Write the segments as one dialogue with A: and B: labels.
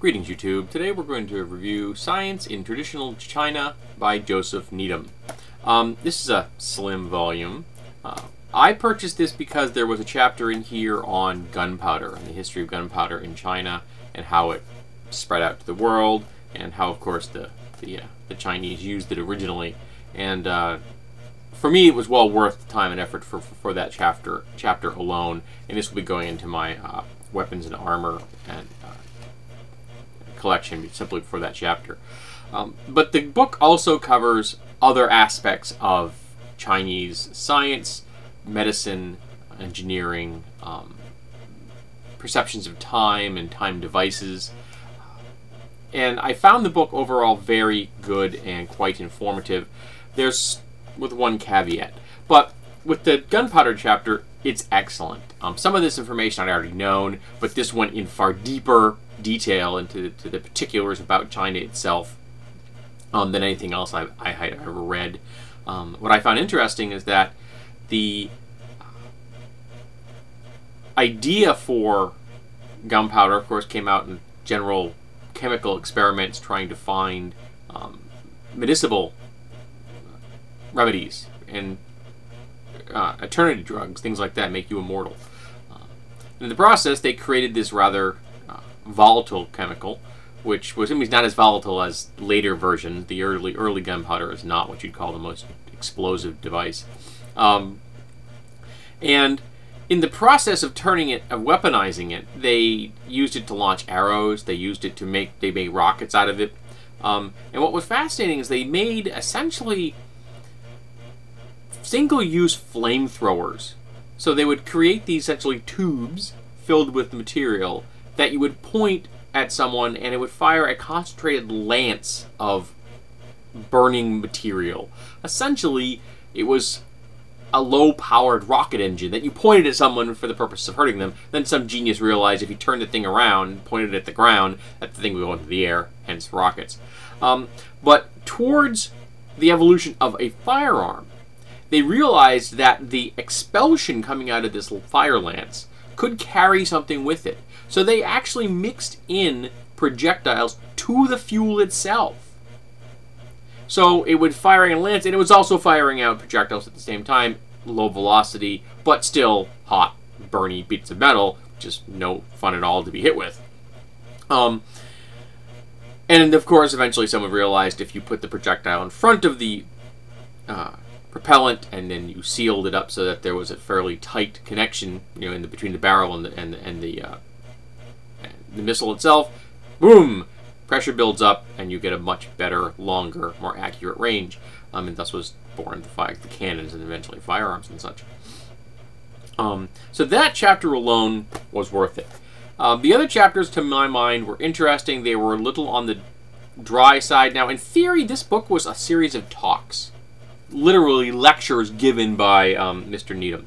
A: Greetings YouTube. Today we're going to review Science in Traditional China by Joseph Needham. This is a slim volume. I purchased this because there was a chapter in here on gunpowder and the history of gunpowder in China and how it spread out to the world and how, of course, the Chinese used it originally. And for me, it was well worth the time and effort for that chapter alone. And this will be going into my weapons and armor and collection simply for that chapter. But the book also covers other aspects of Chinese science, medicine, engineering, perceptions of time and time devices. And I found the book overall very good and quite informative. There's with one caveat. But with the gunpowder chapter, it's excellent. Some of this information I'd already known, but this went in far deeper detail into the particulars about China itself than anything else I had ever read. What I found interesting is that the idea for gunpowder, of course, came out in general chemical experiments trying to find medicinal remedies and eternity drugs, things like that, make you immortal. In the process, they created this rather volatile chemical, which was not as volatile as later versions. The early gunpowder is not what you'd call the most explosive device. And in the process of weaponizing it, they used it to launch arrows. They used it to make rockets out of it. And what was fascinating is they made essentially single-use flamethrowers. So they would create these essentially tubes filled with material that you would point at someone and it would fire a concentrated lance of burning material. Essentially, it was a low-powered rocket engine that you pointed at someone for the purpose of hurting them. Then some genius realized if you turned the thing around and pointed it at the ground, that the thing would go into the air, hence rockets. But towards the evolution of a firearm, they realized that the expulsion coming out of this fire lance could carry something with it. So they actually mixed in projectiles to the fuel itself. So it would fire a lance, and it was also firing out projectiles at the same time, low velocity, but still hot, burny bits of metal, just no fun at all to be hit with. And of course, eventually someone realized if you put the projectile in front of the propellant and then you sealed it up so that there was a fairly tight connection, between the barrel and the missile itself, boom, pressure builds up and you get a much better, longer, more accurate range, and thus was born the cannons and eventually firearms and such. So that chapter alone was worth it. The other chapters, to my mind, were interesting. They were a little on the dry side. Now, in theory, this book was a series of talks. Literally lectures given by Mr. Needham.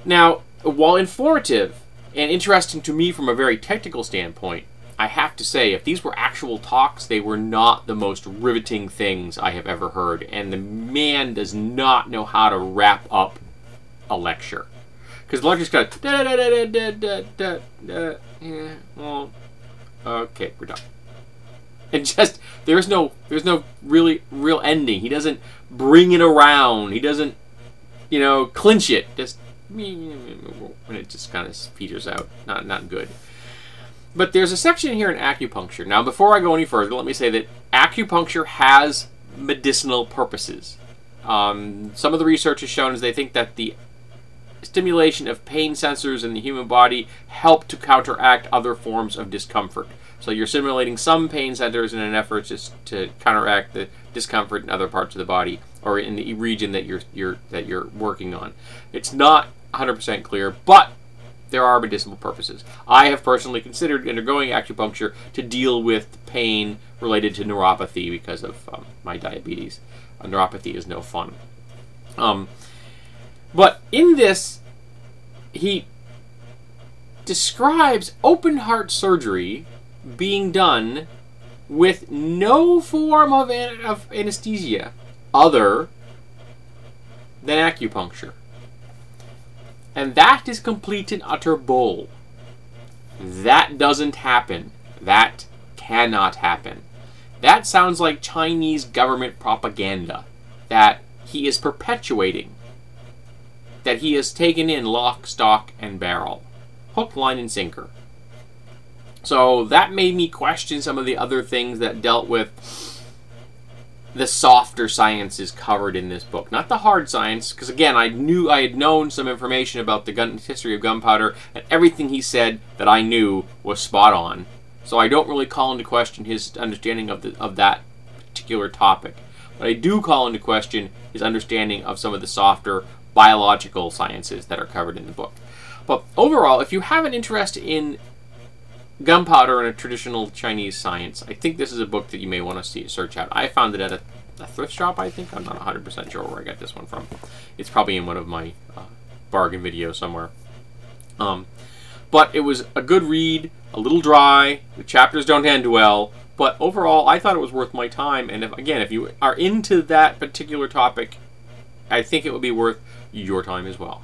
A: Now, while informative and interesting to me from a very technical standpoint, I have to say, if these were actual talks, they were not the most riveting things I have ever heard, and the man does not know how to wrap up a lecture. Because the lecture's kind of yeah, well, okay, we're done. And just there's no real ending. He doesn't bring it around. He doesn't, clinch it. Just when it just kind of peters out. Not good. But there's a section here in acupuncture. Now, before I go any further, let me say that acupuncture has medicinal purposes. Some of the research has shown is they think that the stimulation of pain sensors in the human body help to counteract other forms of discomfort. So you're stimulating some pain centers in an effort just to counteract the discomfort in other parts of the body or in the region that you're working on. It's not 100% clear, but there are medicinal purposes. I have personally considered undergoing acupuncture to deal with pain related to neuropathy because of my diabetes. Neuropathy is no fun. But in this, he describes open heart surgery being done with no form of anesthesia other than acupuncture. And that is complete and utter bull. That doesn't happen. That cannot happen. That sounds like Chinese government propaganda that he is perpetuating, that he has taken in lock, stock, and barrel. Hook, line, and sinker. So that made me question some of the other things that dealt with the softer sciences covered in this book. Not the hard science, because again, I had known some information about the history of gunpowder, and everything he said that I knew was spot on. So I don't really call into question his understanding of that particular topic. But I do call into question his understanding of some of the softer biological sciences that are covered in the book. But overall, if you have an interest in gunpowder and a traditional Chinese science, I think this is a book that you may want to search out. I found it at a thrift shop, I think. I'm not 100% sure where I got this one from. It's probably in one of my bargain videos somewhere. But it was a good read, a little dry, the chapters don't end well, but overall I thought it was worth my time, and if you are into that particular topic, I think it would be worth your time as well.